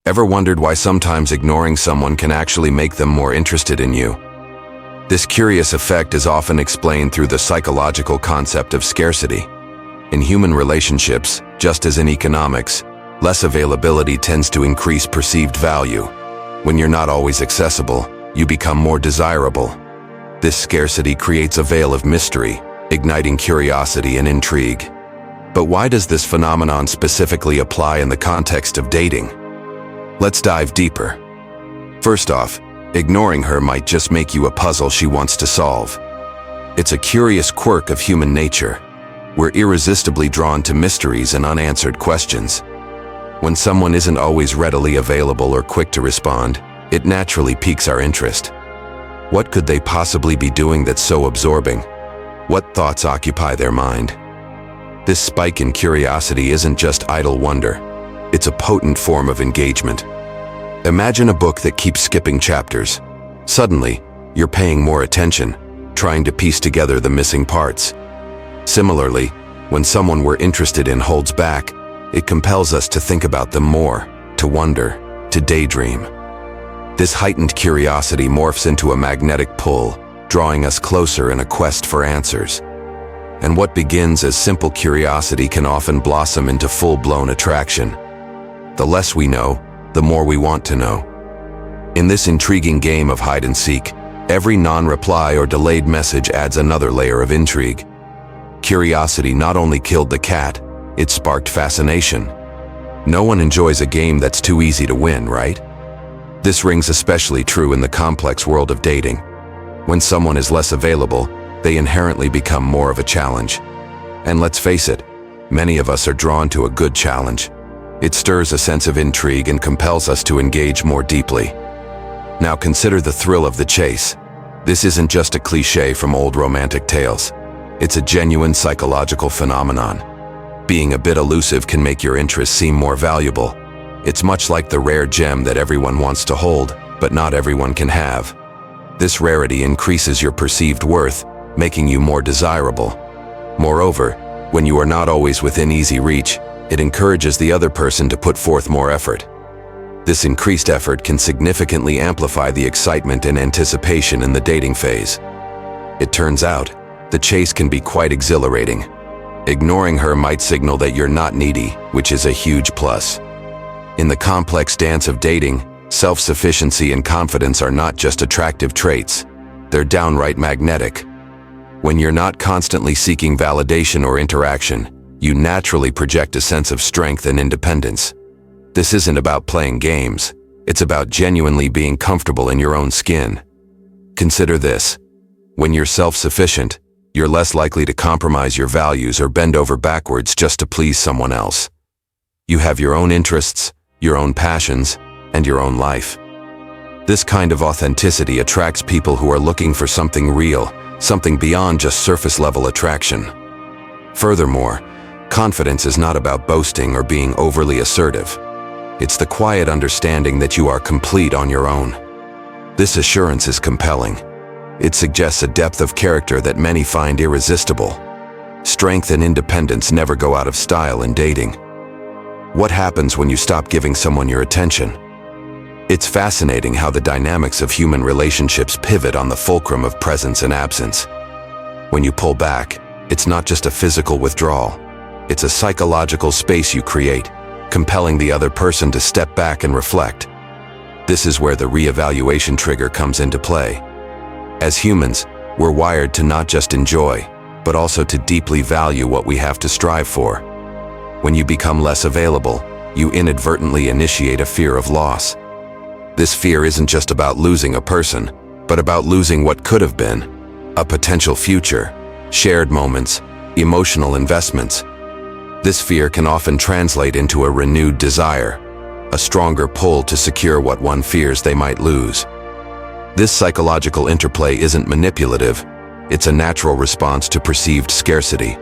Ever wondered why sometimes ignoring someone can actually make them more interested in you? This curious effect is often explained through the psychological concept of scarcity. In human relationships, just as in economics, less availability tends to increase perceived value. When you're not always accessible, you become more desirable. This scarcity creates a veil of mystery, igniting curiosity and intrigue. But why does this phenomenon specifically apply in the context of dating? Let's dive deeper. First off, ignoring her might just make you a puzzle she wants to solve. It's a curious quirk of human nature. We're irresistibly drawn to mysteries and unanswered questions. When someone isn't always readily available or quick to respond, it naturally piques our interest. What could they possibly be doing that's so absorbing? What thoughts occupy their mind? This spike in curiosity isn't just idle wonder. It's a potent form of engagement. Imagine a book that keeps skipping chapters. Suddenly, you're paying more attention, trying to piece together the missing parts. Similarly, when someone we're interested in holds back, it compels us to think about them more, to wonder, to daydream. This heightened curiosity morphs into a magnetic pull, drawing us closer in a quest for answers. And what begins as simple curiosity can often blossom into full-blown attraction. The less we know, the more we want to know. In this intriguing game of hide and seek, every non-reply or delayed message adds another layer of intrigue. Curiosity not only killed the cat, it sparked fascination. No one enjoys a game that's too easy to win, right? This rings especially true in the complex world of dating. When someone is less available, they inherently become more of a challenge. And let's face it, many of us are drawn to a good challenge. It stirs a sense of intrigue and compels us to engage more deeply. Now consider the thrill of the chase. This isn't just a cliché from old romantic tales. It's a genuine psychological phenomenon. Being a bit elusive can make your interest seem more valuable. It's much like the rare gem that everyone wants to hold, but not everyone can have. This rarity increases your perceived worth, making you more desirable. Moreover, when you are not always within easy reach, it encourages the other person to put forth more effort. This increased effort can significantly amplify the excitement and anticipation in the dating phase. It turns out, the chase can be quite exhilarating. Ignoring her might signal that you're not needy, which is a huge plus. In the complex dance of dating, self-sufficiency and confidence are not just attractive traits, they're downright magnetic. When you're not constantly seeking validation or interaction, you naturally project a sense of strength and independence. This isn't about playing games, it's about genuinely being comfortable in your own skin. Consider this. When you're self-sufficient, you're less likely to compromise your values or bend over backwards just to please someone else. You have your own interests, your own passions, and your own life. This kind of authenticity attracts people who are looking for something real, something beyond just surface-level attraction. Furthermore, confidence is not about boasting or being overly assertive. It's the quiet understanding that you are complete on your own. This assurance is compelling. It suggests a depth of character that many find irresistible. Strength and independence never go out of style in dating. What happens when you stop giving someone your attention? It's fascinating how the dynamics of human relationships pivot on the fulcrum of presence and absence. When you pull back, it's not just a physical withdrawal. It's a psychological space you create, compelling the other person to step back and reflect. This is where the reevaluation trigger comes into play. As humans, we're wired to not just enjoy, but also to deeply value what we have to strive for. When you become less available, you inadvertently initiate a fear of loss. This fear isn't just about losing a person, but about losing what could have been, a potential future, shared moments, emotional investments. This fear can often translate into a renewed desire, a stronger pull to secure what one fears they might lose. This psychological interplay isn't manipulative, it's a natural response to perceived scarcity.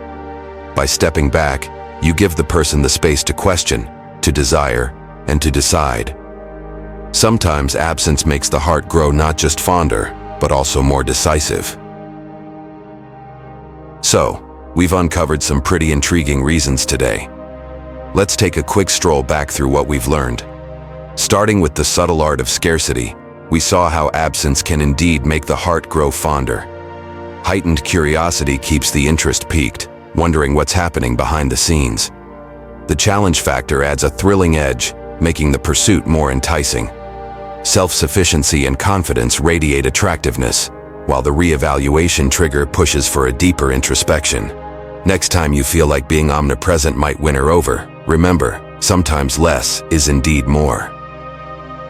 By stepping back, you give the person the space to question, to desire, and to decide. Sometimes absence makes the heart grow not just fonder, but also more decisive. So, we've uncovered some pretty intriguing reasons today. Let's take a quick stroll back through what we've learned. Starting with the subtle art of scarcity, we saw how absence can indeed make the heart grow fonder. Heightened curiosity keeps the interest piqued, wondering what's happening behind the scenes. The challenge factor adds a thrilling edge, making the pursuit more enticing. Self-sufficiency and confidence radiate attractiveness, while the re-evaluation trigger pushes for a deeper introspection. Next time you feel like being omnipresent might win her over, remember, sometimes less is indeed more.